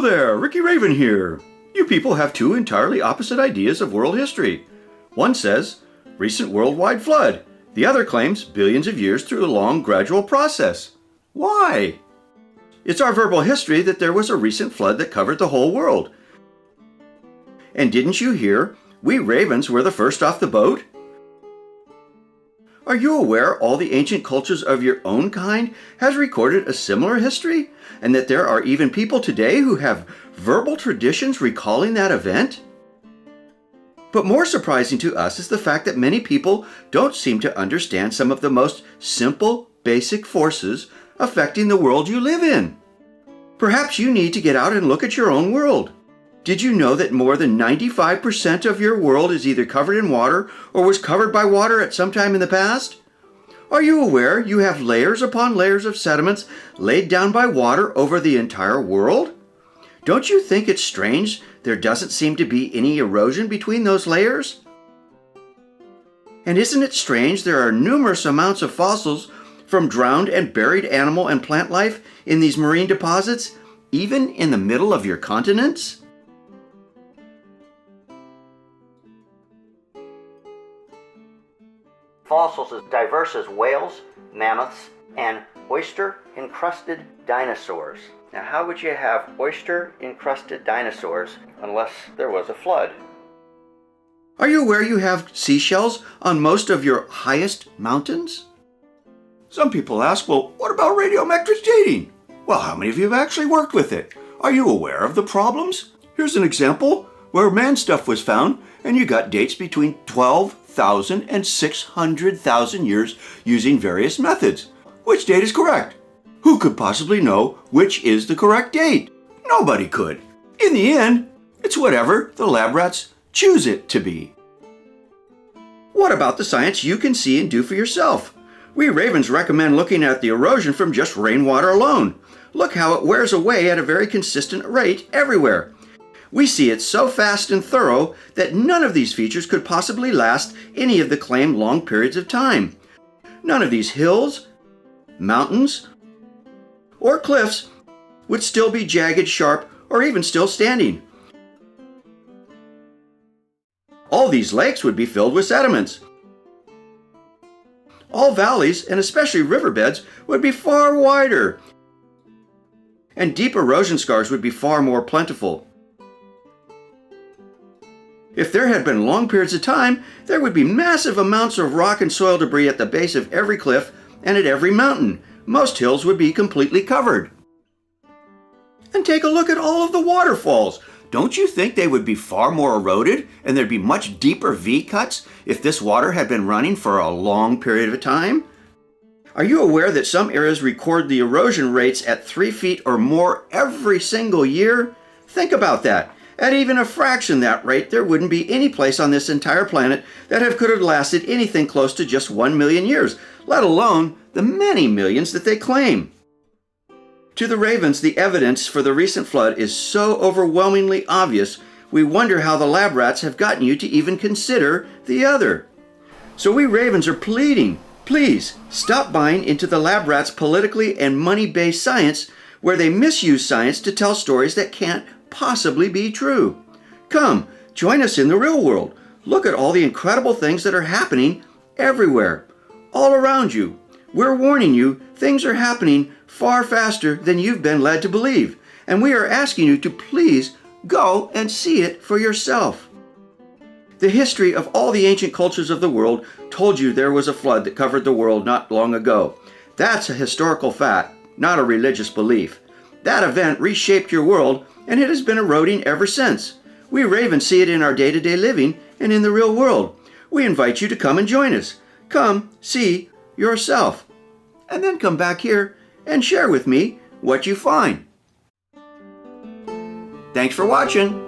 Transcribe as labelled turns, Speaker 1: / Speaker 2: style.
Speaker 1: there, Ricky Raven here. You people have two entirely opposite ideas of world history. One says, recent worldwide flood. The other claims billions of years through a long, gradual process. Why? It's our verbal history that there was a recent flood that covered the whole world. And didn't you hear, we ravens were the first off the boat? Are you aware all the ancient cultures of your own kind has recorded a similar history? And that there are even people today who have verbal traditions recalling that event? But more surprising to us is the fact that many people don't seem to understand some of the most simple, basic forces affecting the world you live in. Perhaps you need to get out and look at your own world. Did you know that more than 95% of your world is either covered in water or was covered by water at some time in the past? Are you aware you have layers upon layers of sediments laid down by water over the entire world? Don't you think it's strange there doesn't seem to be any erosion between those layers? And isn't it strange there are numerous amounts of fossils from drowned and buried animal and plant life in these marine deposits, even in the middle of your continents?
Speaker 2: Fossils as diverse as whales, mammoths, and oyster-encrusted dinosaurs. Now, how would you have oyster-encrusted dinosaurs unless there was a flood?
Speaker 1: Are you aware you have seashells on most of your highest mountains? Some people ask, well, what about radiometric dating? Well, how many of you have actually worked with it? Are you aware of the problems? Here's an example where man stuff was found, and you got dates between 12,000 and 600,000 years using various methods. Which date is correct? Who could possibly know which is the correct date? Nobody could. In the end, it's whatever the lab rats choose it to be. What about the science you can see and do for yourself? We ravens recommend looking at the erosion from just rainwater alone. Look how it wears away at a very consistent rate everywhere. We see it so fast and thorough that none of these features could possibly last any of the claimed long periods of time. None of these hills, mountains, or cliffs would still be jagged, sharp, or even still standing. All these lakes would be filled with sediments. All valleys, and especially riverbeds, would be far wider, and deep erosion scars would be far more plentiful. If there had been long periods of time, there would be massive amounts of rock and soil debris at the base of every cliff and at every mountain. Most hills would be completely covered. And take a look at all of the waterfalls. Don't you think they would be far more eroded and there'd be much deeper V-cuts if this water had been running for a long period of time? Are you aware that some areas record the erosion rates at 3 feet or more every single year? Think about that. At even a fraction that rate, there wouldn't be any place on this entire planet that could have lasted anything close to just 1 million years, let alone the many millions that they claim. To the ravens, the evidence for the recent flood is so overwhelmingly obvious, we wonder how the lab rats have gotten you to even consider the other. So we ravens are pleading, please stop buying into the lab rats' politically and money-based science where they misuse science to tell stories that can't possibly be true. Come, join us in the real world. Look at all the incredible things that are happening everywhere, all around you. We're warning you, things are happening far faster than you've been led to believe, and we are asking you to please go and see it for yourself. The history of all the ancient cultures of the world told you there was a flood that covered the world not long ago. That's a historical fact, not a religious belief. That event reshaped your world, and it has been eroding ever since. We ravens see it in our day-to-day living and in the real world. We invite you to come and join us. Come see yourself, and then come back here and share with me what you find. Thanks for watching.